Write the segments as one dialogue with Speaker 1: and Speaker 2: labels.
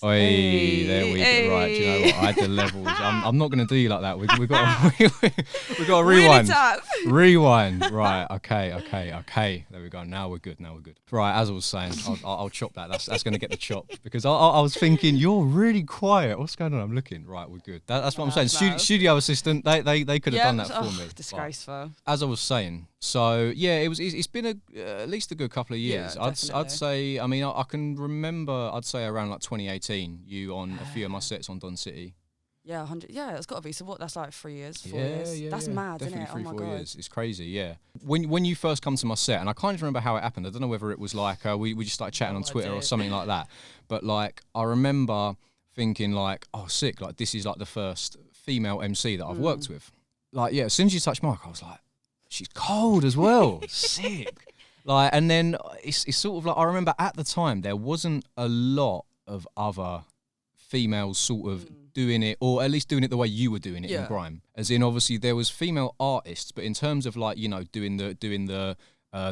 Speaker 1: Oi, there we go. Right, do you know what? I had the levels. I'm not going to do you like that. We've got to rewind. Rewind. Right. Okay. There we go. Now we're good. Right. As I was saying, I'll chop that. That's going to get the chop because I was thinking you're really quiet. What's going on? I'm looking. Right. We're good. That's what I'm saying. Studio assistant. They could have done that for me.
Speaker 2: Disgraceful.
Speaker 1: But as I was saying. So yeah, it's been at least a good couple of years.
Speaker 2: Yeah,
Speaker 1: I'd say. I mean, I can remember. I'd say around like 2018. You on a few of my sets on Don City.
Speaker 2: Yeah, 100. Yeah, it's got to be. So what? That's like 3 years, 4 years. That's mad,
Speaker 1: definitely
Speaker 2: isn't it?
Speaker 1: 3,
Speaker 2: oh my
Speaker 1: 4
Speaker 2: God.
Speaker 1: years. It's crazy. Yeah. When you first come to my set, and I can't even remember how it happened. I don't know whether it was like we just started chatting on Twitter or something like that. But like I remember thinking like, oh, sick. Like this is like the first female MC that I've worked with. Like yeah, as soon as you touched Mark, I was like, she's cold as well. Sick. Like, and then it's sort of like I remember at the time there wasn't a lot of other females sort of doing it, or at least doing it the way you were doing it in grime. As in, obviously there was female artists, but in terms of like doing the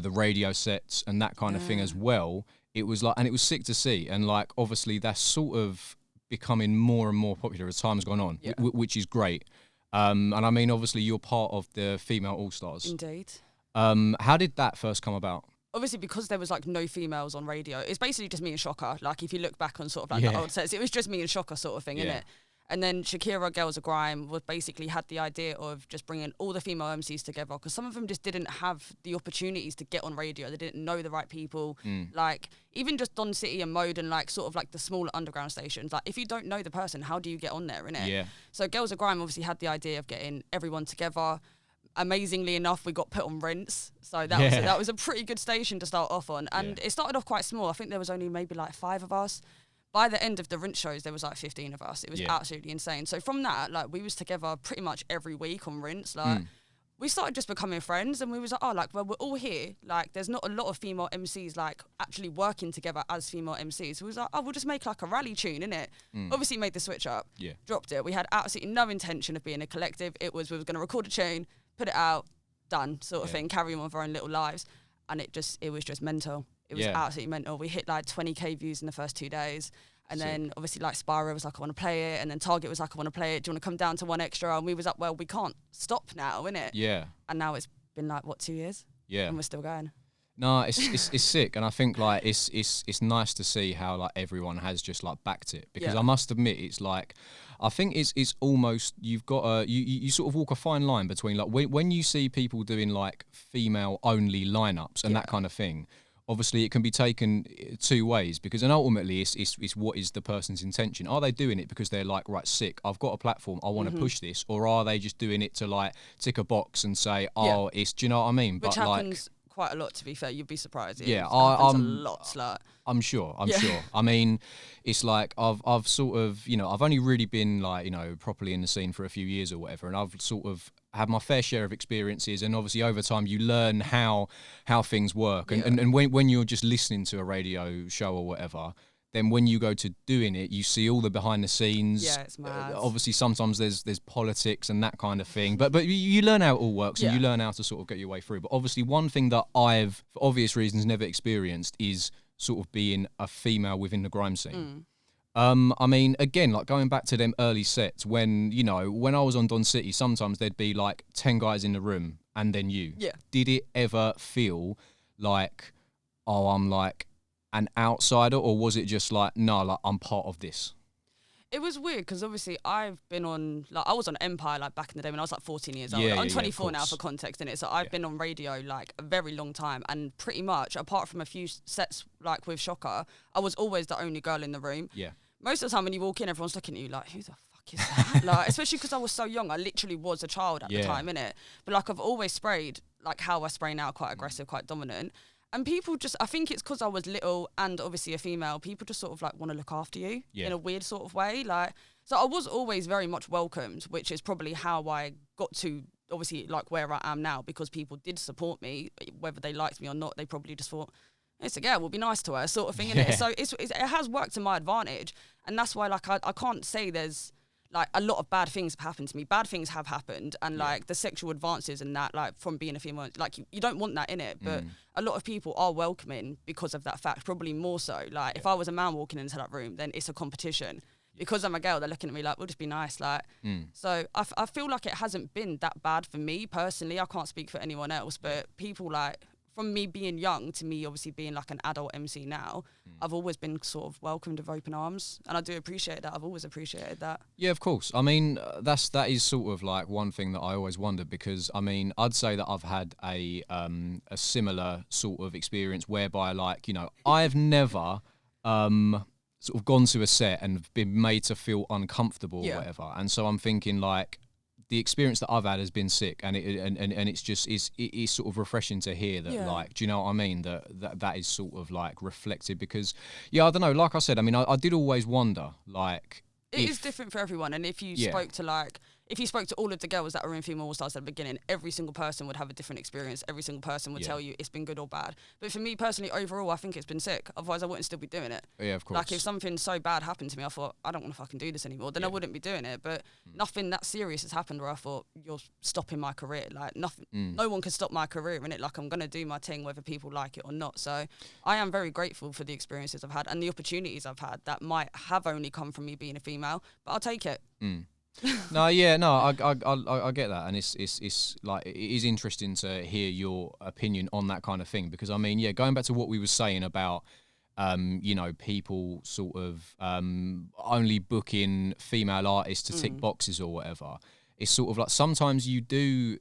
Speaker 1: radio sets and that kind of thing as well, it was like, and it was sick to see. And like obviously that's sort of becoming more and more popular as time's gone on, which is great. And I mean, obviously you're part of the Female All Stars.
Speaker 2: Indeed.
Speaker 1: How did that first come about?
Speaker 2: Obviously, because there was like no females on radio, it's basically just me and Shocker. Like if you look back on sort of like the old sets, it was just me and Shocker sort of thing, innit? And then Shakira Girls of Grime was basically had the idea of just bringing all the female MCs together, because some of them just didn't have the opportunities to get on radio. They didn't know the right people. Like even just Don City and Mode and like sort of like the smaller underground stations. Like if you don't know the person, how do you get on there, innit? Yeah. So Girls of Grime obviously had the idea of getting everyone together. Amazingly enough, we got put on Rinse, so that was a pretty good station to start off on. And it started off quite small. I think there was only maybe like 5 of us. By the end of the Rinse shows, there was like 15 of us. It was absolutely insane. So from that, like we was together pretty much every week on Rinse. Like we started just becoming friends, and we was like, oh, like well, we're all here. Like there's not a lot of female MCs like actually working together as female MCs. So we was like, oh, we'll just make like a rally tune, innit? Obviously made the switch up. Dropped it. We had absolutely no intention of being a collective. It was we were going to record a tune, put it out, done, sort of thing, carry on with our own little lives. And it was just mental. It was absolutely mental. We hit like 20k views in the first 2 days. And then obviously like Spyro was like, I want to play it. And then Target was like, I want to play it. Do you want to come down to 1 extra? And we was like, well, we can't stop now, innit? Yeah. And now it's been like, what, 2 years? Yeah. And we're still going.
Speaker 1: No, it's sick, and I think like it's nice to see how like everyone has just like backed it, because I must admit it's like I think it's almost you've got you sort of walk a fine line between like when you see people doing like female only lineups and that kind of thing. Obviously, it can be taken 2 ways, because and ultimately it's what is the person's intention. Are they doing it because they're like, right, sick, I've got a platform, I want to push this, or are they just doing it to like tick a box and say, oh, it's, do you know what I mean?
Speaker 2: Which happens quite a lot, to be fair. You'd be surprised. I'm a lot. Like
Speaker 1: I'm sure. I mean, it's like I've sort of I've only really been like properly in the scene for a few years or whatever, and I've sort of had my fair share of experiences, and obviously over time you learn how things work, and when you're just listening to a radio show or whatever, then when you go to doing it, you see all the behind the scenes.
Speaker 2: Yeah, it's mad.
Speaker 1: Obviously, sometimes there's politics and that kind of thing, but you learn how it all works, and you learn how to sort of get your way through. But obviously, one thing that I've, for obvious reasons, never experienced is sort of being a female within the grime scene. I mean, again, like going back to them early sets, when when I was on Don City, sometimes there'd be like 10 guys in the room, and then you. Yeah. Did it ever feel like, oh, I'm like an outsider, or was it just like, no, like I'm part of this?
Speaker 2: It was weird, because obviously I've been on, like I was on Empire like back in the day when I was like 14 years old. I'm 24 now for context, innit? So I've been on radio like a very long time, and pretty much apart from a few sets like with Shocker, I was always the only girl in the room. Yeah. Most of the time when you walk in, everyone's looking at you like, who the fuck is that? Like, especially because I was so young, I literally was a child at the time, innit? But like I've always sprayed like how I spray now, quite aggressive, quite dominant. And people just, I think it's because I was little and obviously a female, people just sort of like want to look after you in a weird sort of way. Like, so I was always very much welcomed, which is probably how I got to obviously like where I am now, because people did support me, whether they liked me or not. They probably just thought, it's a girl, we'll be nice to her, sort of thing, innit? So it has worked to my advantage, and that's why like I can't say there's like a lot of bad things have happened to me. Bad things have happened, and like the sexual advances and that, like from being a female, like you don't want that in it. But a lot of people are welcoming because of that fact, probably more so. Like if I was a man walking into that room, then it's a competition. Because I'm a girl, they're looking at me like, we'll just be nice. Like, so I feel like it hasn't been that bad for me personally. I can't speak for anyone else, but people like, from me being young to me obviously being like an adult MC now, I've always been sort of welcomed with open arms, and I do appreciate that. I've always appreciated that.
Speaker 1: Yeah, of course. I mean, that is sort of like one thing that I always wondered, because I mean, I'd say that I've had a similar sort of experience whereby, like, you know, I've never sort of gone to a set and been made to feel uncomfortable or whatever, and so I'm thinking like, the experience that I've had has been sick, and it's just it is sort of refreshing to hear that, like, do you know what I mean, that is sort of like reflected, because I don't know, like I said, I mean, I did always wonder, like,
Speaker 2: it is different for everyone, and if you spoke to like, if you spoke to all of the girls that were in Female All Stars at the beginning, every single person would have a different experience. Every single person would tell you it's been good or bad. But for me personally, overall, I think it's been sick. Otherwise, I wouldn't still be doing it.
Speaker 1: Yeah, of course.
Speaker 2: Like if something so bad happened to me, I thought, I don't want to fucking do this anymore. Then I wouldn't be doing it. But nothing that serious has happened where I thought, you're stopping my career. Like nothing, no one can stop my career in it. Like I'm going to do my thing whether people like it or not. So I am very grateful for the experiences I've had and the opportunities I've had that might have only come from me being a female, but I'll take it.
Speaker 1: I get that, and it's like, it is interesting to hear your opinion on that kind of thing, because I mean, going back to what we were saying about you know, people sort of only booking female artists to tick boxes or whatever. It's sort of like, sometimes you do,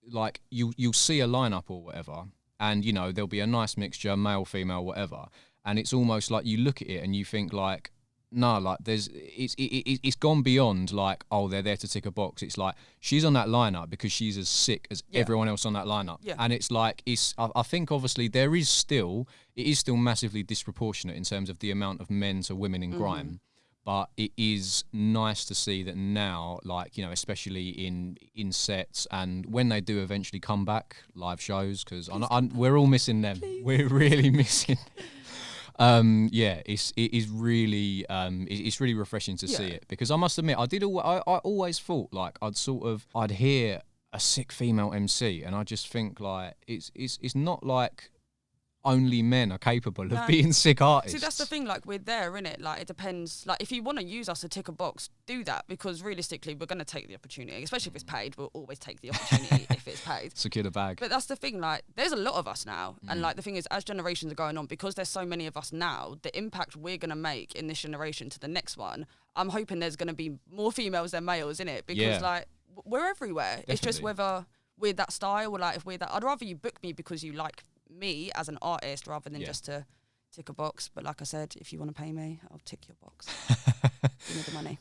Speaker 1: like, you'll see a lineup or whatever, and you know, there'll be a nice mixture, male, female, whatever, and it's almost like you look at it and you think like, no, like it's gone beyond like, oh, they're there to tick a box. It's like, she's on that lineup because she's as sick as everyone else on that lineup. And it's like, I think obviously it is still massively disproportionate in terms of the amount of men to women in grime. But it is nice to see that now, like, you know, especially in sets, and when they do eventually come back, live shows, because we're all missing them. Please. We're really missing it is really it's really refreshing to see it, because I must admit, I always thought like I'd hear a sick female MC and I just think like, it's not like only men are capable of being sick artists.
Speaker 2: See, that's the thing, like, we're there, innit? Like, it depends. Like, if you want to use us to tick a box, do that, because realistically, we're going to take the opportunity, especially if it's paid. We'll always take the opportunity if it's paid.
Speaker 1: Secure the bag.
Speaker 2: But that's the thing, like, there's a lot of us now. And, like, the thing is, as generations are going on, because there's so many of us now, the impact we're going to make in this generation to the next one, I'm hoping there's going to be more females than males in it, because, like, we're everywhere. Definitely. It's just whether we're that style or, like, if we're that. I'd rather you book me because you like me as an artist rather than just to tick a box. But like I said, if you want to pay me, I'll tick your box. Give me the money.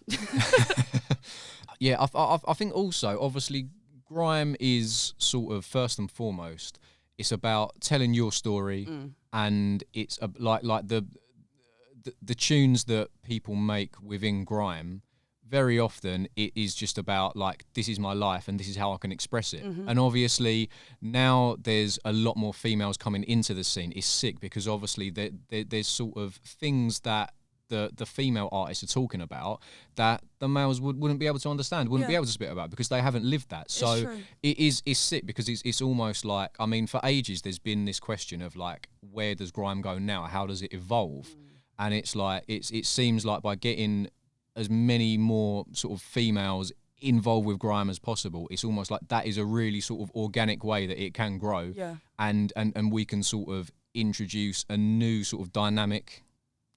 Speaker 1: I think also, obviously, grime is sort of, first and foremost, it's about telling your story, and it's like the tunes that people make within grime. Very often it is just about like, this is my life and this is how I can express it. And obviously now there's a lot more females coming into the scene. It's sick, because obviously there's sort of things that the female artists are talking about that the males wouldn't be able to understand, wouldn't be able to spit about, because they haven't lived that. So it's sick, because it's almost like, I mean, for ages there's been this question of like, where does grime go now? How does it evolve? And it's like, it seems like by getting as many more sort of females involved with grime as possible, it's almost like that is a really sort of organic way that it can grow, and we can sort of introduce a new sort of dynamic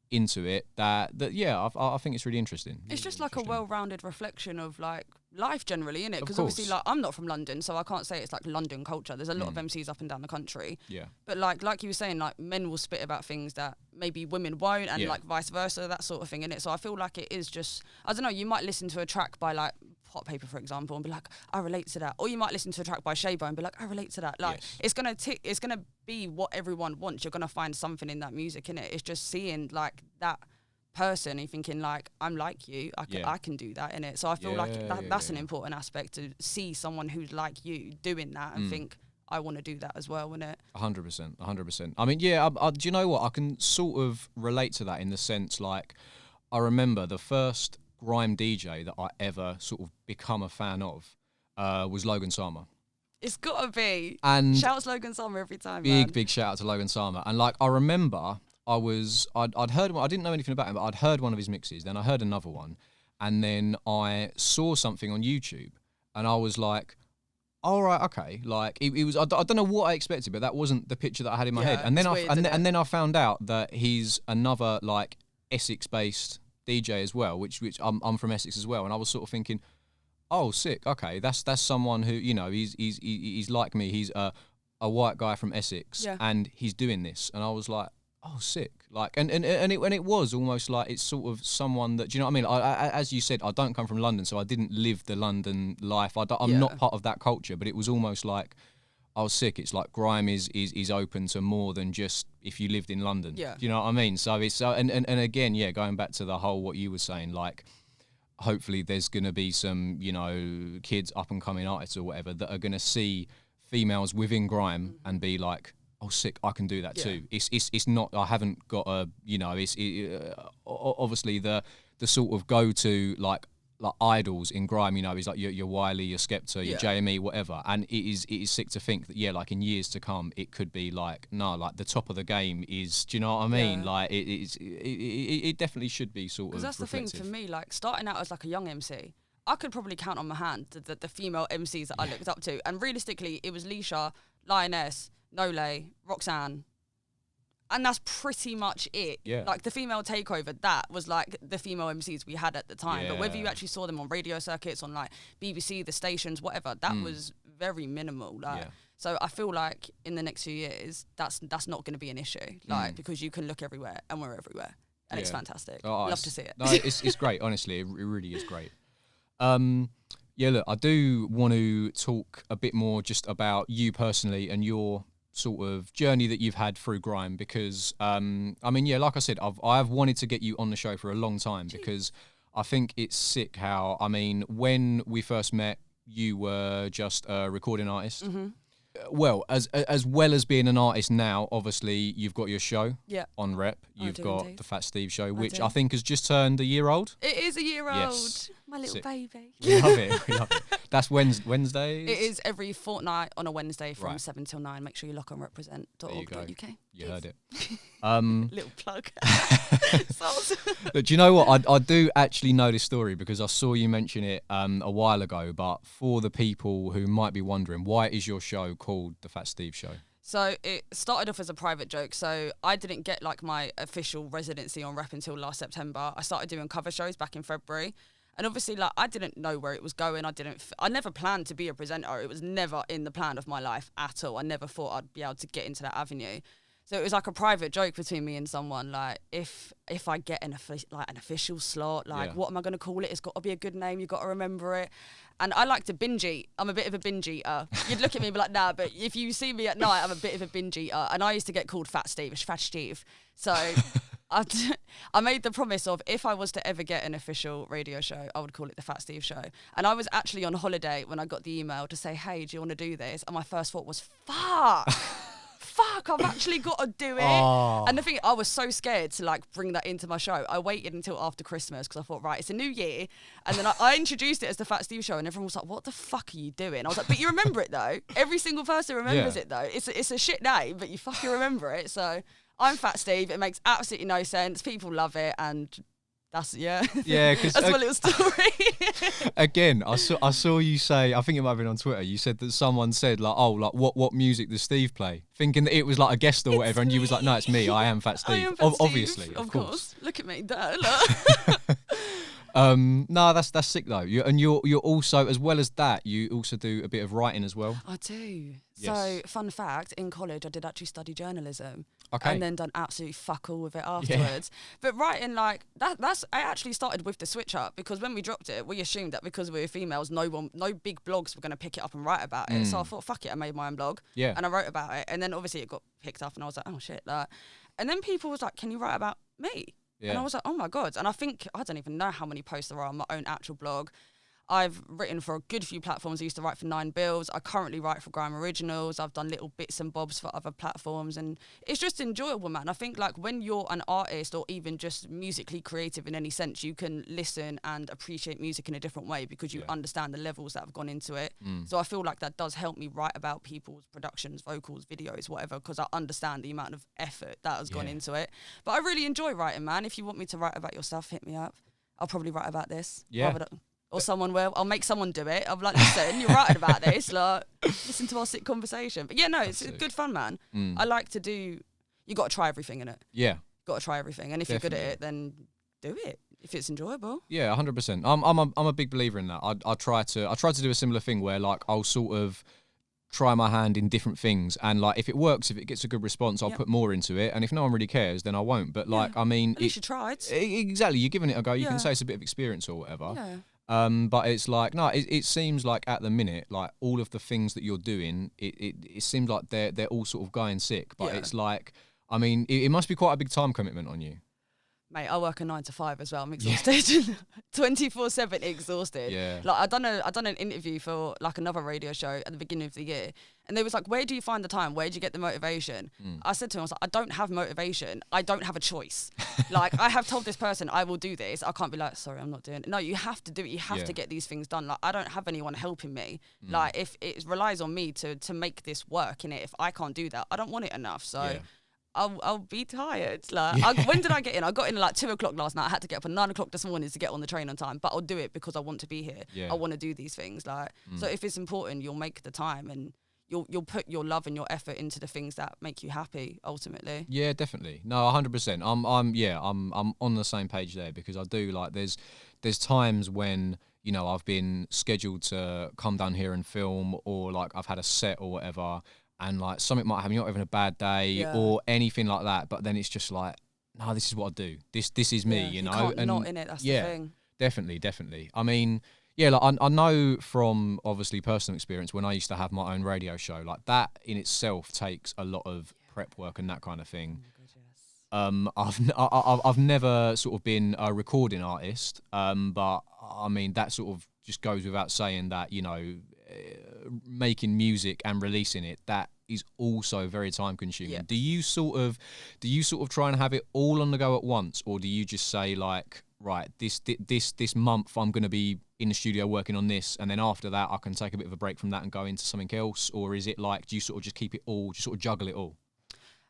Speaker 1: into it that I think it's really interesting.
Speaker 2: It's just like a well-rounded reflection of like life generally, innit? Because obviously, like, I'm not from London, so I can't say it's like London culture. There's a lot of MCs up and down the country. But like you were saying, like, men will spit about things that maybe women won't, and like vice versa, that sort of thing, innit? So I feel like it is just, I don't know, you might listen to a track by like Hot Paper, for example, and be like, I relate to that. Or you might listen to a track by Shabo and be like, I relate to that. Like, it's gonna be what everyone wants. You're gonna find something in that music, innit? It's just seeing like that person and thinking like, I'm like you, I can do that, innit? So I feel that's an important aspect, to see someone who's like you doing that and think, I want to do that as well, innit?
Speaker 1: 100%. I mean, do you know what? I can sort of relate to that in the sense, like, I remember the first grime DJ that I ever sort of become a fan of was Logan Sama.
Speaker 2: It's gotta be.
Speaker 1: And
Speaker 2: shouts Logan Sama every time.
Speaker 1: Big shout out to Logan Sama. And like I remember, I'd heard one. I didn't know anything about him, but I'd heard one of his mixes. Then I heard another one, and then I saw something on YouTube, and I was like, all right, okay. Like it was. I don't know what I expected, but that wasn't the picture that I had in my head. And then and then I found out that he's another like Essex-based DJ as well, which I'm from Essex as well, and I was sort of thinking, oh, sick. Okay, that's someone who, you know, he's like me. He's a white guy from Essex, and he's doing this, and I was like, oh, sick. Like, and it was almost like it's sort of someone that, do you know what I mean? I as you said, I don't come from London, so I didn't live the London life. I'm not part of that culture, but it was almost like I was sick. It's like grime is open to more than just if you lived in London. Yeah. Do you know what I mean? So it's and again, going back to the whole what you were saying, like, hopefully there's going to be some, you know, kids up and coming artists or whatever that are going to see females within grime and be like, oh, sick, I can do that too. It's not, I haven't got a, you know, obviously the sort of go-to like idols in grime, you know, is like your Wiley, your Skepta, your JME, whatever. And it is sick to think that, like in years to come, it could be like, no, like the top of the game is, do you know what I mean? Like it definitely should be sort of
Speaker 2: because that's
Speaker 1: reflective.
Speaker 2: The thing for me, like starting out as like a young MC, I could probably count on my hand the female MCs that I looked up to. And realistically, it was Leisha, Lioness, Nole, Roxanne, and that's pretty much it. Yeah. Like the female takeover, that was like the female MCs we had at the time. Yeah. But whether you actually saw them on radio circuits, on like BBC, the stations, whatever, that was very minimal. Like, so I feel like in the next few years, that's not going to be an issue. Like because you can look everywhere and we're everywhere, and it's fantastic. Love to see it.
Speaker 1: No, it's great. Honestly, it really is great. Yeah, look, I do want to talk a bit more just about you personally and your sort of journey that you've had through grime, because I mean, like I said, I've wanted to get you on the show for a long time because I think it's sick how, I mean, when we first met, you were just a recording artist. Well, as well as being an artist now, obviously you've got your show on Rep. You've got indeed. The Fat Steve show, which I think has just turned a year old.
Speaker 2: It is a year old. My little baby.
Speaker 1: We love it. We love it. That's Wednesdays?
Speaker 2: It is every fortnight on a Wednesday from 7 till 9. Make sure you lock on represent.org.uk.
Speaker 1: You heard it.
Speaker 2: Little plug.
Speaker 1: Look, do you know what? I do actually know this story because I saw you mention it a while ago, but for the people who might be wondering, why is your show called The Fat Steve Show?
Speaker 2: So it started off as a private joke. So I didn't get like my official residency on Rep until last September. I started doing cover shows back in February. And obviously, like, I didn't know where it was going. I never planned to be a presenter. It was never in the plan of my life at all. I never thought I'd be able to get into that avenue. So it was like a private joke between me and someone. Like, if I get an official slot, like, what am I going to call it? It's got to be a good name. You've got to remember it. And I like to binge eat. I'm a bit of a binge eater. You'd look at me and be like, nah, but if you see me at night, I'm a bit of a binge eater. And I used to get called Fat Steve. So I made the promise of if I was to ever get an official radio show, I would call it The Fat Steve Show. And I was actually on holiday when I got the email to say, hey, do you want to do this? And my first thought was, fuck, I've actually got to do it. And the thing, I was so scared to like bring that into my show. I waited until after Christmas because I thought, right, it's a new year. And then I introduced it as The Fat Steve Show and everyone was like, what the fuck are you doing? I was like, but you remember it though. Every single person remembers it though. It's a shit name, but you fucking remember it. So I'm Fat Steve. It makes absolutely no sense. People love it, and that's because that's my little story.
Speaker 1: Again, I saw you say, I think it might have been on Twitter. You said that someone said like, oh, like what music does Steve play? Thinking that it was like a guest or whatever, and you was like, no, it's me. I am Fat Steve. Obviously,
Speaker 2: of course. Look at me, duh.
Speaker 1: No, that's sick though. You're also, as well as that, you also do a bit of writing as well.
Speaker 2: I do. Yes. So, fun fact, in college, I did actually study journalism.
Speaker 1: Okay.
Speaker 2: And then done absolutely fuck all with it afterwards. Yeah. But writing like I actually started with the switch up because when we dropped it, we assumed that because we were females, no big blogs were going to pick it up and write about it. So I thought, fuck it, I made my own blog. Yeah. And I wrote about it. And then obviously it got picked up and I was like, oh shit. And then people was like, can you write about me? Yeah. And I was like, oh my God. And I think, I don't even know how many posts there are on my own actual blog. I've written for a good few platforms. I used to write for 9 Bills. I currently write for Grime Originals. I've done little bits and bobs for other platforms, and it's just enjoyable, man. I think like when you're an artist or even just musically creative in any sense, you can listen and appreciate music in a different way because you understand the levels that have gone into it. So I feel like that does help me write about people's productions, vocals, videos, whatever, because I understand the amount of effort that has gone into it. But I really enjoy writing, man. If you want me to write about your stuff, hit me up. I'll probably write about this.
Speaker 1: Yeah.
Speaker 2: Or someone will. I'll make someone do it. I'm like, listen, you're writing about this. Like, listen to our sick conversation. But yeah, no, it's good fun, man. I like to do. You got to try everything in it.
Speaker 1: Yeah.
Speaker 2: Got to try everything, and if you're good at it, then do it. If it's enjoyable.
Speaker 1: Yeah, 100%. I'm a big believer in that. I try to do a similar thing where like I'll sort of try my hand in different things, and like if it works, if it gets a good response, I'll put more into it, and if no one really cares, then I won't. But like, I mean,
Speaker 2: at least you tried.
Speaker 1: Exactly, you're giving it a go. You can say it's a bit of experience or whatever.
Speaker 2: Yeah.
Speaker 1: But it's like, no, it seems like at the minute, like all of the things that you're doing, it seems like they're all sort of going sick. But it's like, I mean, it must be quite a big time commitment on you.
Speaker 2: Mate, I work a 9 to 5 as well. I'm exhausted, 24/7 exhausted.
Speaker 1: Yeah.
Speaker 2: Like I done an interview for like another radio show at the beginning of the year, and they was like, "Where do you find the time? Where do you get the motivation?" I said to him, I was like, "I don't have motivation. I don't have a choice. Like I have told this person I will do this. I can't be like, sorry, I'm not doing it. No, you have to do it. You have to get these things done. Like I don't have anyone helping me. Like if it relies on me to make this work in it, if I can't do that, I don't want it enough. So."
Speaker 1: Yeah.
Speaker 2: I'll be tired. Like, when did I get in? I got in at like 2 o'clock last night. I had to get up at 9 o'clock this morning to get on the train on time. But I'll do it because I want to be here.
Speaker 1: Yeah.
Speaker 2: I want to do these things. Like, so if it's important, you'll make the time and you'll put your love and your effort into the things that make you happy. Ultimately.
Speaker 1: Yeah, definitely. No, 100%. I'm on the same page there because I do like. There's times when I've been scheduled to come down here and film, or like I've had a set or whatever. And like something might happen, you're not having a bad day or anything like that. But then it's just like, no, this is what I do. This is me, you know.
Speaker 2: Can't
Speaker 1: and
Speaker 2: not in it. That's the thing.
Speaker 1: Definitely. I mean, yeah, like I know from obviously personal experience when I used to have my own radio show, like that in itself takes a lot of prep work and that kind of thing. Oh my God, yes. I've never sort of been a recording artist, but I mean that sort of just goes without saying that making music and releasing it, that is also very time consuming. Yeah. Do you sort of try and have it all on the go at once, or do you just say like, right, this month I'm going to be in the studio working on this, and then after that I can take a bit of a break from that and go into something else? Or is it like, do you sort of just keep it all, just sort of juggle it all?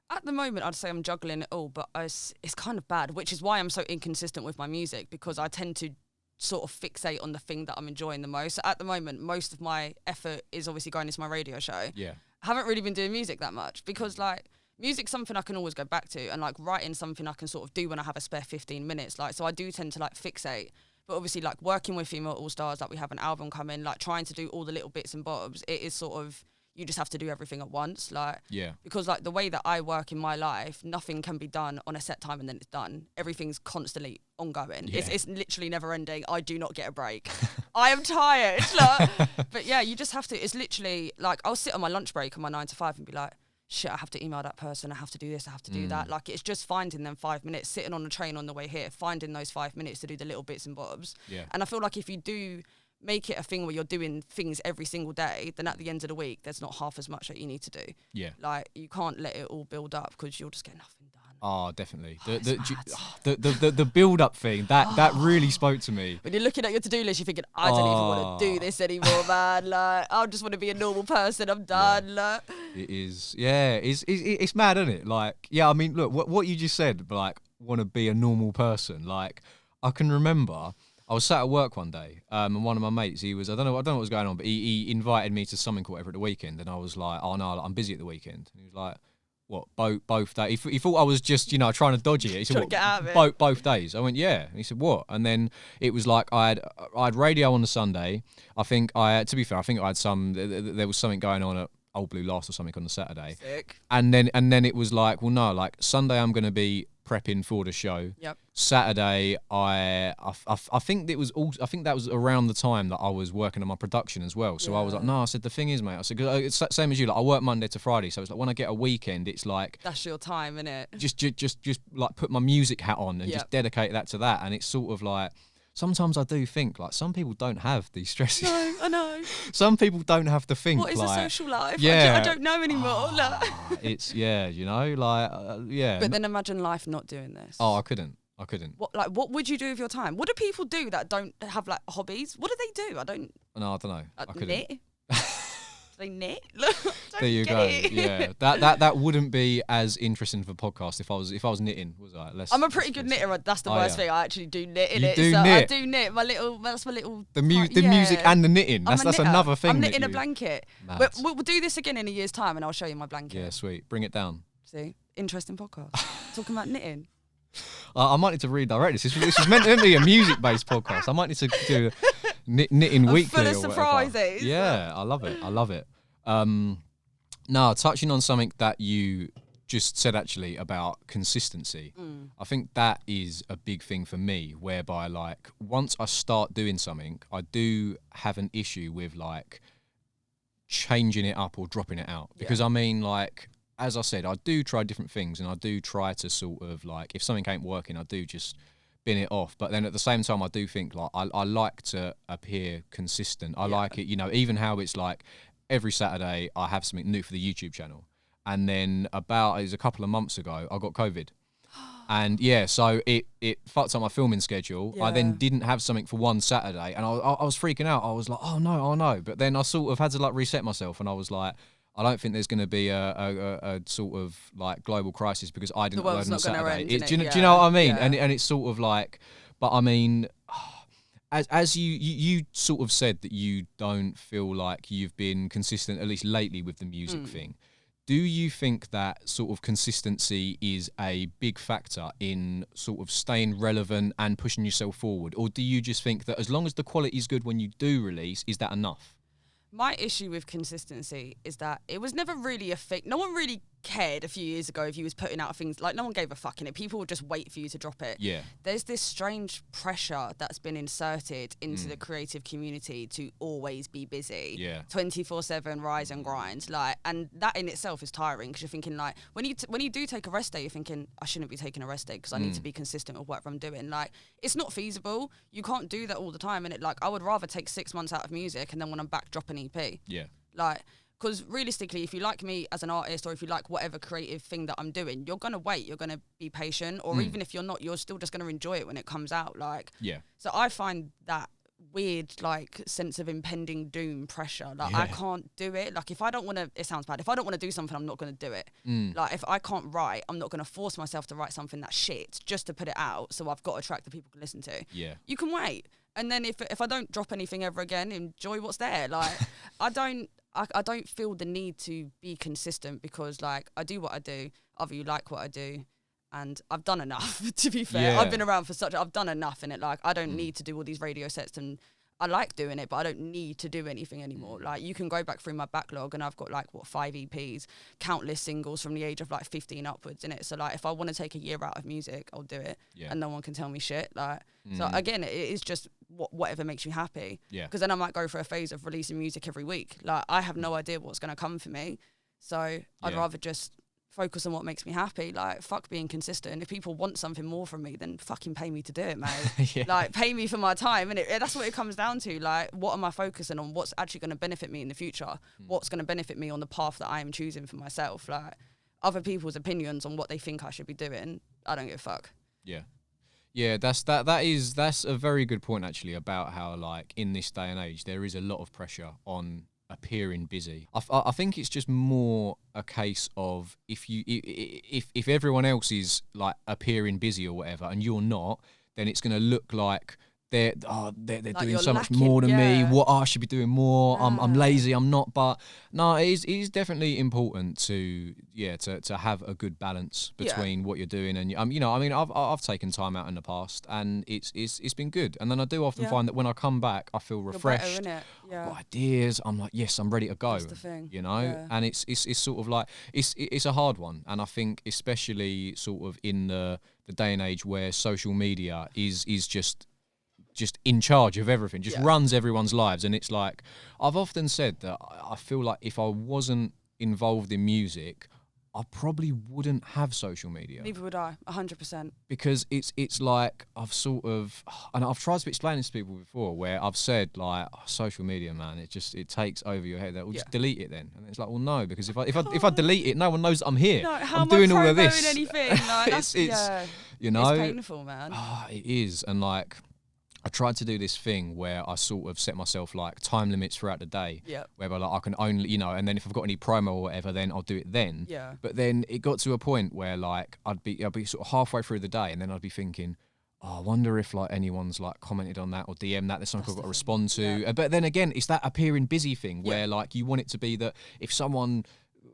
Speaker 2: At the moment, I'd say I'm juggling it all, but it's kind of bad, which is why I'm so inconsistent with my music, because I tend to sort of fixate on the thing that I'm enjoying the most. So at the moment, most of my effort is obviously going into my radio show.
Speaker 1: Yeah.
Speaker 2: I haven't really been doing music that much because like music's something I can always go back to, and like writing something I can sort of do when I have a spare 15 minutes. Like, so I do tend to like fixate. But obviously like working with Female All Stars, like we have an album coming, like trying to do all the little bits and bobs, it is sort of, you just have to do everything at once, like, because like the way that I work in my life, nothing can be done on a set time and then it's done. Everything's constantly ongoing. Yeah. It's literally never ending. I do not get a break. I am tired. Like, but yeah, you just have to. It's literally like I'll sit on my lunch break on my 9 to 5 and be like, shit, I have to email that person. I have to do this. I have to do that. Like, it's just finding them 5 minutes, sitting on the train on the way here, finding those 5 minutes to do the little bits and bobs. Yeah. And I feel like if you do make it a thing where you're doing things every single day, then at the end of the week, there's not half as much that you need to do. Yeah. Like, you can't let it all build up because you'll just get nothing done.
Speaker 1: Oh, definitely. The build-up thing, that really spoke to me.
Speaker 2: When you're looking at your to-do list, you're thinking, I don't even want to do this anymore, man. Like, I just want to be a normal person. I'm done.
Speaker 1: Yeah. Like. It is. Yeah, it's mad, isn't it? Like, yeah, I mean, look, what you just said, like, want to be a normal person. Like, I can remember I was sat at work one day, and one of my mates, he was, I don't know what was going on, but he invited me to something or whatever at the weekend, and I was like, oh no, I'm busy at the weekend. And he was like, what, both days? He thought I was just, trying to dodge it. He said,
Speaker 2: what, get out of it.
Speaker 1: Both days? I went, yeah. And he said, what? And then it was like I had radio on the Sunday. I think to be fair, I think I had there was something going on at Old Blue Last or something on the Saturday.
Speaker 2: Sick.
Speaker 1: And then it was like, well, no, like Sunday I'm going to be prepping for the show.
Speaker 2: Yep.
Speaker 1: Saturday, I think that was around the time that I was working on my production as well. So I was like, no, I said, the thing is, mate, I said, 'cause it's the same as you, like I work Monday to Friday, so it's like when I get a weekend, it's like
Speaker 2: that's your time, innit?
Speaker 1: Just like put my music hat on and just dedicate that to that, and it's sort of like, sometimes I do think like some people don't have these stresses.
Speaker 2: No, I know.
Speaker 1: Some people don't have to think.
Speaker 2: What is
Speaker 1: like,
Speaker 2: a social life?
Speaker 1: Yeah,
Speaker 2: I don't know anymore.
Speaker 1: it's you know, like yeah.
Speaker 2: But then imagine life not doing this.
Speaker 1: Oh, I couldn't.
Speaker 2: What would you do with your time? What do people do that don't have like hobbies? What do they do? I don't
Speaker 1: know. I couldn't.
Speaker 2: Knit. They knit.
Speaker 1: There you go. Yeah, that wouldn't be as interesting for a podcast if I was knitting. Was I?
Speaker 2: I'm a pretty good knitter. That's the worst thing. I actually do knit.
Speaker 1: You do knit.
Speaker 2: I do knit. That's my little.
Speaker 1: The music and the knitting. That's another thing.
Speaker 2: I'm knitting a blanket. But we'll do this again in a year's time, and I'll show you my blanket.
Speaker 1: Yeah, sweet. Bring it down.
Speaker 2: See, interesting podcast. Talking about knitting.
Speaker 1: I might need to redirect this. This is meant to be a music-based podcast. I might need to do knitting weekly
Speaker 2: full of
Speaker 1: or
Speaker 2: surprises.
Speaker 1: Whatever. Yeah, I love it. Now, touching on something that you just said actually about consistency, I think that is a big thing for me, whereby like once I start doing something, I do have an issue with like changing it up or dropping it out. Because I mean, like, as I said, I do try different things and I do try to sort of like, if something ain't working, I do just bin it off. But then at the same time, I do think like I like to appear consistent. I like it, you know, even how it's like every Saturday I have something new for the YouTube channel. And then it was a couple of months ago, I got COVID. And yeah, so it fucked up my filming schedule. I then didn't have something for one Saturday and I was freaking out. I was like, oh no. But then I sort of had to like reset myself and I was like, I don't think there's going to be a sort of like global crisis because I didn't upload on a Saturday. Do you know what I mean? Yeah. And it's sort of like, but I mean, as you sort of said that you don't feel like you've been consistent, at least lately, with the music thing. Do you think that sort of consistency is a big factor in sort of staying relevant and pushing yourself forward? Or do you just think that as long as the quality is good when you do release, is that enough?
Speaker 2: My issue with consistency is that it was never really a thing. No one really cared a few years ago if you was putting out things. Like, no one gave a fuck in it. People would just wait for you to drop it.
Speaker 1: Yeah.
Speaker 2: There's this strange pressure that's been inserted into the creative community to always be busy.
Speaker 1: Yeah.
Speaker 2: 24/7, rise and grind. Like, and that in itself is tiring because you're thinking like, when you do take a rest day, you're thinking, I shouldn't be taking a rest day because I need to be consistent with whatever I'm doing. Like, it's not feasible. You can't do that all the time. And I would rather take 6 months out of music and then when I'm back, drop an EP.
Speaker 1: Yeah.
Speaker 2: Like, because realistically, if you like me as an artist or if you like whatever creative thing that I'm doing, you're going to wait, you're going to be patient, or even if you're not, you're still just going to enjoy it when it comes out. Like,
Speaker 1: yeah. So
Speaker 2: I find that weird, like, sense of impending doom pressure. Like, I can't do it. Like, if I don't want to, it sounds bad. If I don't want to do something, I'm not going to do it. Like, if I can't write, I'm not going to force myself to write something that's shit just to put it out. So I've got a track that people can listen to.
Speaker 1: Yeah.
Speaker 2: You can wait. And then if I don't drop anything ever again, enjoy what's there. Like, I don't feel the need to be consistent because, like, I do what I do. Either you like what I do, and I've done enough, to be fair.
Speaker 1: Yeah.
Speaker 2: I've been around for I've done enough in it. Like, I don't need to do all these radio sets, and I like doing it, but I don't need to do anything anymore. Like, you can go back through my backlog and I've got, like, 5 EPs, countless singles from the age of, like, 15 upwards in it. So, like, if I want to take a year out of music, I'll do it. Yeah. And no one can tell me shit. Like, so, again, it is just whatever makes you happy.
Speaker 1: Yeah.
Speaker 2: Because then I might go for a phase of releasing music every week. Like, I have no idea what's going to come for me. So I'd rather just focus on what makes me happy. Like, fuck being consistent. If people want something more from me, then fucking pay me to do it, mate. Like, pay me for my time. And that's what it comes down to. Like, what am I focusing on? What's actually going to benefit me in the future? What's going to benefit me on the path that I am choosing for myself? Like, other people's opinions on what they think I should be doing, I don't give a fuck.
Speaker 1: Yeah. Yeah, that's a very good point actually about how, like, in this day and age there is a lot of pressure on appearing busy. I think it's just more a case of if everyone else is like appearing busy or whatever and you're not, then it's going to look like they're like doing so much more than me. What I should be doing more. I'm lazy. I'm not. But no, it is definitely important to have a good balance between what you're doing and you know, I mean, I've taken time out in the past and it's been good. And then I do often find that when I come back, I feel refreshed.
Speaker 2: Better,
Speaker 1: I've got ideas. I'm like, yes, I'm ready to go.
Speaker 2: That's the thing.
Speaker 1: You know, and it's sort of like it's a hard one. And I think especially sort of in the day and age where social media is just in charge of everything, just runs everyone's lives. And it's like, I've often said that I feel like if I wasn't involved in music, I probably wouldn't have social media.
Speaker 2: Neither would I, 100%.
Speaker 1: Because it's like I've sort of, and I've tried to explain this to people before, where I've said like, social media, man, it takes over your head. Well, just delete it then. And it's like, well, no, because if I delete it, no one knows that I'm here.
Speaker 2: No, how
Speaker 1: I'm doing all of this.
Speaker 2: Anything? Like,
Speaker 1: it's you know,
Speaker 2: it's painful, man.
Speaker 1: It is, and like, I tried to do this thing where I sort of set myself like time limits throughout the day.
Speaker 2: Yeah.
Speaker 1: Whereby like I can only, you know, and then if I've got any promo or whatever, then I'll do it then.
Speaker 2: Yeah.
Speaker 1: But then it got to a point where like I'd be sort of halfway through the day, and then I'd be thinking, oh, I wonder if like anyone's like commented on that or DM that. There's something I've got to respond to.
Speaker 2: Yeah.
Speaker 1: But then again, it's that appearing busy thing where like you want it to be that if someone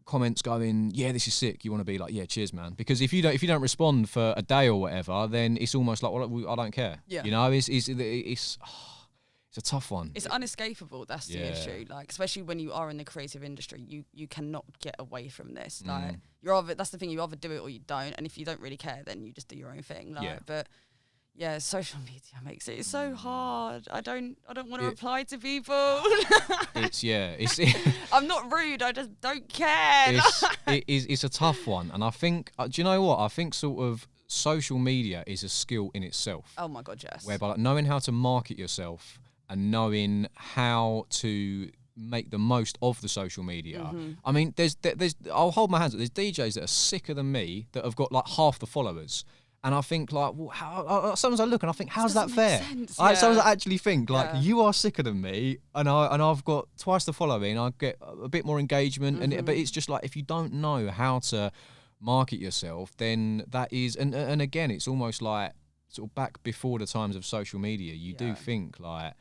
Speaker 1: comments going, yeah, this is sick, you want to be like, yeah, cheers, man, because if you don't respond for a day or whatever, then it's almost like, well, I don't care.
Speaker 2: Yeah.
Speaker 1: You know, it's a tough one.
Speaker 2: It's unescapable. That's the issue. Like, especially when you are in the creative industry, you cannot get away from this. Like, that's the thing. You either do it or you don't. And if you don't really care, then you just do your own thing. Like, but yeah, social media makes it so hard. I don't want to reply to people.
Speaker 1: It's
Speaker 2: I'm not rude. I just don't care.
Speaker 1: It's a tough one, and I think do you know what? I think sort of social media is a skill in itself.
Speaker 2: Oh my God, yes.
Speaker 1: Whereby like, knowing how to market yourself and knowing how to make the most of the social media. I mean, there's I'll hold my hands up. There's DJs that are sicker than me that have got like half the followers. And I think like, well, sometimes I look and I think, how's that fair? Sometimes I actually think like, you are sicker than me, and I've got twice the following. I get a bit more engagement, but it's just like if you don't know how to market yourself, then that is, and again, it's almost like sort of back before the times of social media. You do think like,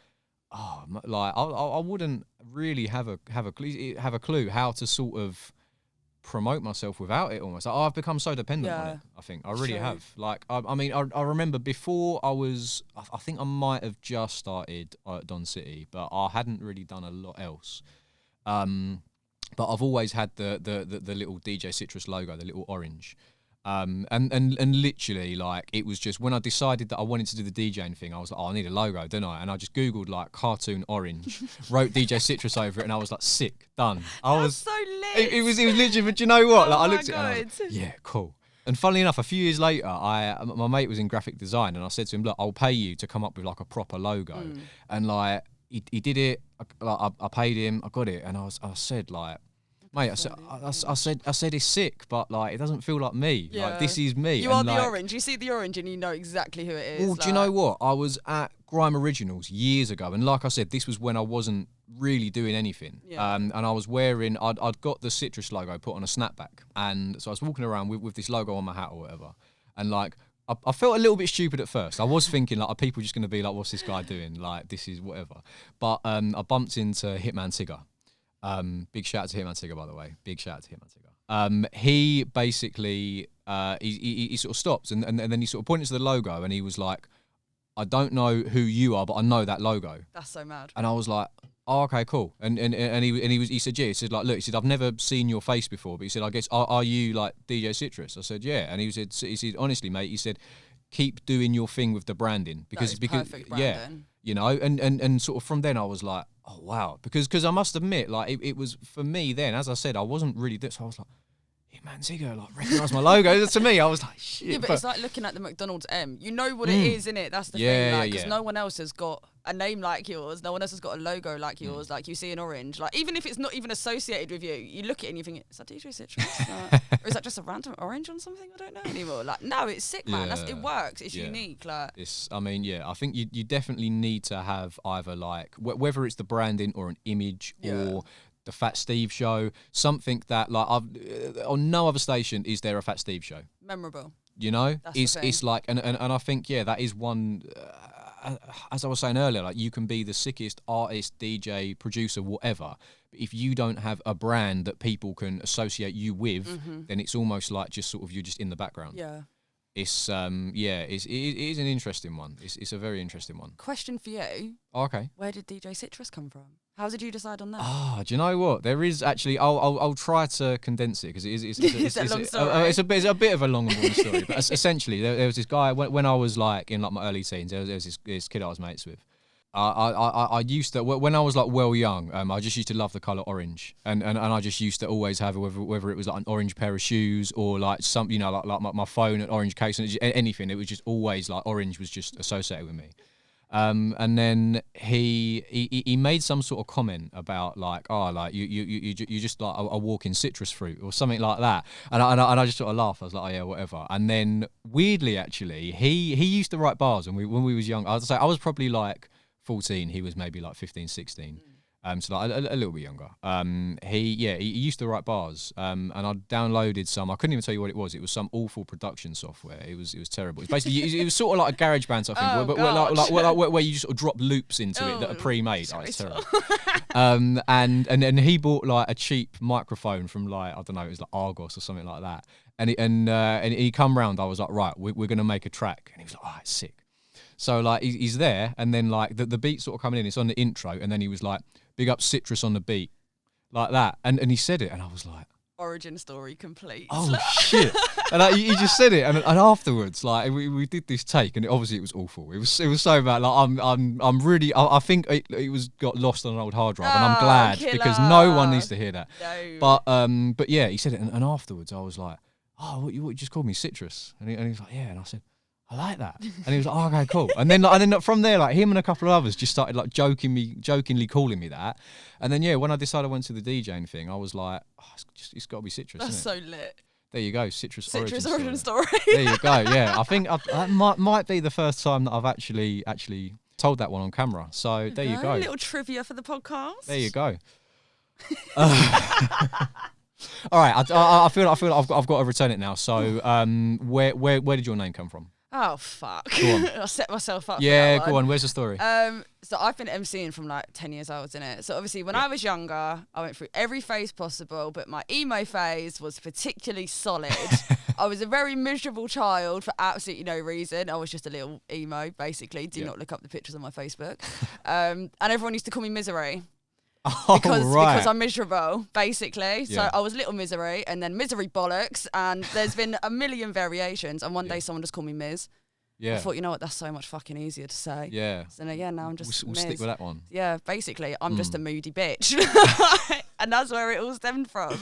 Speaker 1: oh, like I wouldn't really have a clue how to sort of promote myself without it. Almost like, I've become so dependent on it. I think I really have. Like I mean I remember before I think I might have just started at Don City, but I hadn't really done a lot else. But I've always had the little DJ Citrus logo, the little orange. And literally, like, it was just when I decided that I wanted to do the DJing thing, I was like, oh, I need a logo, don't I? And I just Googled like cartoon orange, wrote DJ Citrus over it, and I was like, sick, done.
Speaker 2: That's so lit.
Speaker 1: It was literally, but you know what? Like,
Speaker 2: Oh
Speaker 1: I
Speaker 2: my
Speaker 1: looked at it and I was like, yeah, cool. And funnily enough, a few years later, my mate was in graphic design, and I said to him, look, I'll pay you to come up with like a proper logo. And like, he did it. I paid him. I got it, and I said like, mate, I said it's sick, but like it doesn't feel like me.
Speaker 2: Yeah.
Speaker 1: Like this is me.
Speaker 2: You are the orange. You see the orange and you know exactly who it is.
Speaker 1: Well, do you know what? I was at Grime Originals years ago, and like I said, this was when I wasn't really doing anything.
Speaker 2: Yeah.
Speaker 1: And I was wearing, I'd got the Citrus logo put on a snapback, and so I was walking around with this logo on my hat or whatever, and like I felt a little bit stupid at first. I was thinking like, are people just going to be like, what's this guy doing? Like this is whatever. But I bumped into Hitman Tigger. Big shout out to Hitman Tigger, by the way. Big shout out to Hitman Tigger. He basically he sort of stopped and then he sort of pointed to the logo and he was like, I don't know who you are, but I know that logo.
Speaker 2: That's so mad.
Speaker 1: And I was like, oh, okay, cool. And he said, yeah. He said like, look, he said, I've never seen your face before, but he said, I guess are you like DJ Citrus? I said, yeah. And he said, honestly, mate, he said, keep doing your thing with the branding because
Speaker 2: perfect branding.
Speaker 1: Yeah, you know, and sort of from then I was like, oh wow, because I must admit, like it was for me then, as I said, I wasn't really this. So I was like, Hitman Tigger, like recognise my logo. To me, I was like, shit.
Speaker 2: Yeah, but it's like looking at the McDonald's M. You know what it is, innit? That's the thing. Like, because no one else has got a name like yours. No one else has got a logo like yours. Like you see an orange. Like even if it's not even associated with you, you look at it and you think, is that DJ Citrus? Or is that just a random orange on something? I don't know anymore. Like no, it's sick, man. It works. It's unique. Like
Speaker 1: I mean, I think you definitely need to have either like whether it's the branding or an image or the Fat Steve show, something that like on no other station is there a Fat Steve show.
Speaker 2: Memorable.
Speaker 1: You know, it's like and I think that is one. As I was saying earlier, like you can be the sickest artist, DJ, producer, whatever. But if you don't have a brand that people can associate you with, then it's almost like just sort of you're just in the background.
Speaker 2: Yeah.
Speaker 1: It's it is an interesting one. It's a very interesting one.
Speaker 2: Question for you.
Speaker 1: Oh, okay.
Speaker 2: Where did DJ Citrus come from? How did you decide on that?
Speaker 1: Do you know what? There is actually. I'll try to condense it because it's
Speaker 2: a long story.
Speaker 1: It's a bit of a long and boring story. But essentially, there was this guy when I was like in like my early teens. There was this kid I was mates with, I used to, when I was like well young, I just used to love the colour orange, and I just used to always have whether it was like an orange pair of shoes or like some, you know, like my phone, an orange case, and anything. It was just always like orange was just associated with me. And then he made some sort of comment about like, oh, like you just like a walking citrus fruit or something like that, and I just sort of laughed. I was like, oh yeah, whatever. And then weirdly, actually, he used to write bars when we was young. I'd say I was probably like 14. He was maybe like 15, 16. So like a little bit younger. He used to write bars. And I downloaded some. I couldn't even tell you what it was. It was some awful production software. It was terrible. It's basically it was sort of like a garage band sort of thing, where you just sort of drop loops into it that are pre-made. Oh, it's terrible. And he bought like a cheap microphone from like, I don't know, it was like Argos or something like that. And he come round. I was like, right, we're gonna make a track. And he was like, oh, it's sick. So like he's there, and then like the beat sort of coming in. It's on the intro, and then he was like, big up Citrus on the beat, like that. And he said it, and I was like,
Speaker 2: origin story complete.
Speaker 1: Oh shit! And he just said it, and afterwards, like we did this take, and obviously it was awful. It was so bad. Like I'm really, I think it was got lost on an old hard drive, and I'm glad because no one needs to hear that. No. But yeah, he said it, and afterwards I was like, oh, what you just called me Citrus, and he was like, yeah, and I said, I like that. And he was like, oh, okay, cool. And then from there, like him and a couple of others just started like jokingly calling me that. And then, yeah, when I decided I went to the DJing thing, I was like, oh, it's got to be Citrus.
Speaker 2: That's
Speaker 1: isn't it?
Speaker 2: So lit.
Speaker 1: There you go, Citrus
Speaker 2: origin story.
Speaker 1: There you go, yeah. I think that might be the first time that I've actually told that one on camera. So there you go.
Speaker 2: A little trivia for the podcast.
Speaker 1: There you go. All right, I feel like I've got to return it now. So where did your name come from?
Speaker 2: Oh, fuck.
Speaker 1: Go on.
Speaker 2: I set myself up
Speaker 1: Yeah,
Speaker 2: for that
Speaker 1: go
Speaker 2: one.
Speaker 1: on. Where's the story?
Speaker 2: So I've been MCing from like 10 years old, innit? So obviously when I was younger, I went through every phase possible, but my emo phase was particularly solid. I was a very miserable child for absolutely no reason. I was just a little emo, basically. Do not look up the pictures on my Facebook. And everyone used to call me Misery. Because I'm miserable, basically. So I was Little Misery, and then Misery Bollocks, and there's been a million variations. And one day someone just called me Miz. Yeah. I thought, you know what, that's so much fucking easier to say. Yeah. So now I'm just
Speaker 1: we'll stick with that one.
Speaker 2: Yeah, basically, I'm just a moody bitch. And that's where it all stemmed from.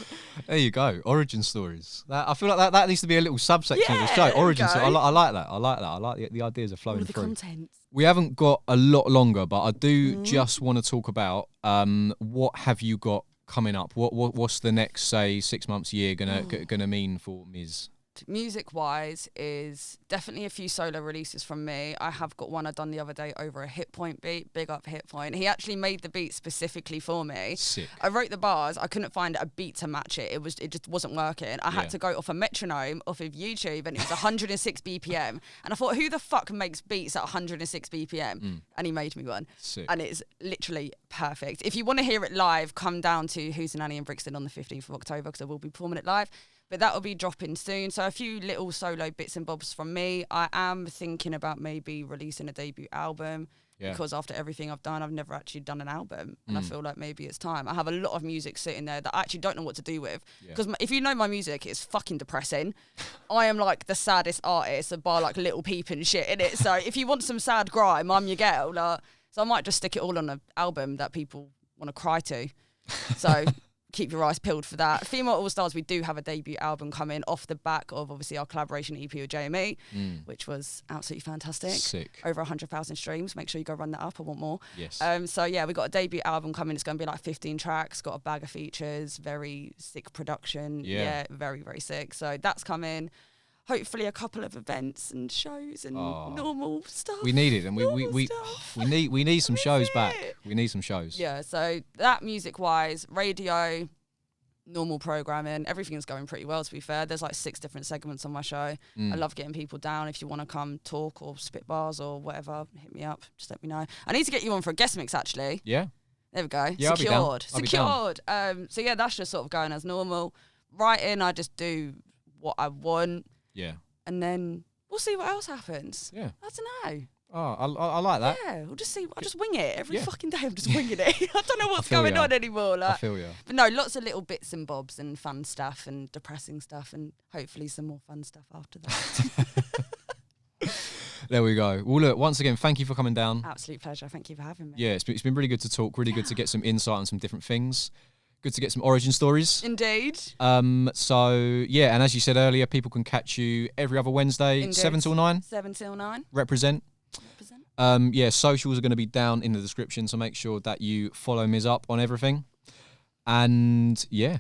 Speaker 1: There you go. Origin stories. I feel like that needs to be a little subsection of the show. Origin stories. I like that. I like the ideas are flowing through.
Speaker 2: All the content.
Speaker 1: We haven't got a lot longer, but I do just want to talk about what have you got coming up? What's the next, say, 6 months, year gonna mean for Ms?
Speaker 2: Music wise is definitely a few solo releases from me. I have got one I done the other day over a Hit Point beat. Big up Hit Point. He actually made the beat specifically for me.
Speaker 1: Sick.
Speaker 2: I wrote the bars. I couldn't find a beat to match it. It just wasn't working. I had to go off a metronome off of YouTube, and it was 106 BPM. And I thought, who the fuck makes beats at 106 BPM? And he made me one.
Speaker 1: Sick.
Speaker 2: And it's literally perfect. If you want to hear it live, come down to Who's a Nanny in Brixton on the 15th of October, because I will be performing it live. But that will be dropping soon. So a few little solo bits and bobs from me. I am thinking about maybe releasing a debut album because after everything I've done, I've never actually done an album. And I feel like maybe it's time. I have a lot of music sitting there that I actually don't know what to do with. Because if you know my music, it's fucking depressing. I am like the saddest artist by like Little Peep and shit in it. So if you want some sad grime, I'm your girl. So I might just stick it all on an album that people want to cry to. So... keep your eyes peeled for that. Female All Stars, we do have a debut album coming off the back of obviously our collaboration EP with JME, which was absolutely fantastic.
Speaker 1: Sick.
Speaker 2: Over 100,000 streams. Make sure you go run that up. I want more.
Speaker 1: Yes.
Speaker 2: So yeah, we got a debut album coming. It's going to be like 15 tracks. Got a bag of features. Very sick production. Yeah, very very sick. So that's coming. Hopefully a couple of events and shows and normal stuff.
Speaker 1: We need it, and we need some shows back. We need some shows.
Speaker 2: Yeah, so that music wise, radio, normal programming, everything's going pretty well, to be fair. There's like 6 different segments on my show. I love getting people down. If you want to come talk or spit bars or whatever, hit me up. Just let me know. I need to get you on for a guest mix, actually.
Speaker 1: Yeah.
Speaker 2: There we go.
Speaker 1: Yeah,
Speaker 2: Secured.
Speaker 1: I'll be down.
Speaker 2: So yeah, that's just sort of going as normal. Writing, I just do what I want.
Speaker 1: Yeah.
Speaker 2: And then we'll see what else happens.
Speaker 1: Yeah.
Speaker 2: I don't know.
Speaker 1: Oh, I like that.
Speaker 2: Yeah, we'll just see. I'll just wing it every fucking day. I'm just winging it. I don't know what's going on anymore.
Speaker 1: I feel you.
Speaker 2: But no, lots of little bits and bobs and fun stuff and depressing stuff and hopefully some more fun stuff after that.
Speaker 1: There we go. Well, look, once again, thank you for coming down.
Speaker 2: Absolute pleasure. Thank you for having me.
Speaker 1: Yeah, it's been really good to talk, really good to get some insight on some different things. Good to get some origin stories.
Speaker 2: Indeed.
Speaker 1: So, yeah, and as you said earlier, people can catch you every other Wednesday,
Speaker 2: Indeed.
Speaker 1: 7 till 9.
Speaker 2: 7 till 9.
Speaker 1: Represent. Yeah, socials are going to be down in the description, so make sure that you follow Miz up on everything. And, yeah,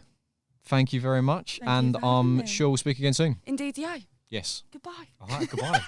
Speaker 1: thank you very much.
Speaker 2: Thank you for having me.
Speaker 1: Sure we'll speak again soon.
Speaker 2: Indeed, yeah.
Speaker 1: Yes.
Speaker 2: Goodbye.
Speaker 1: All right, goodbye.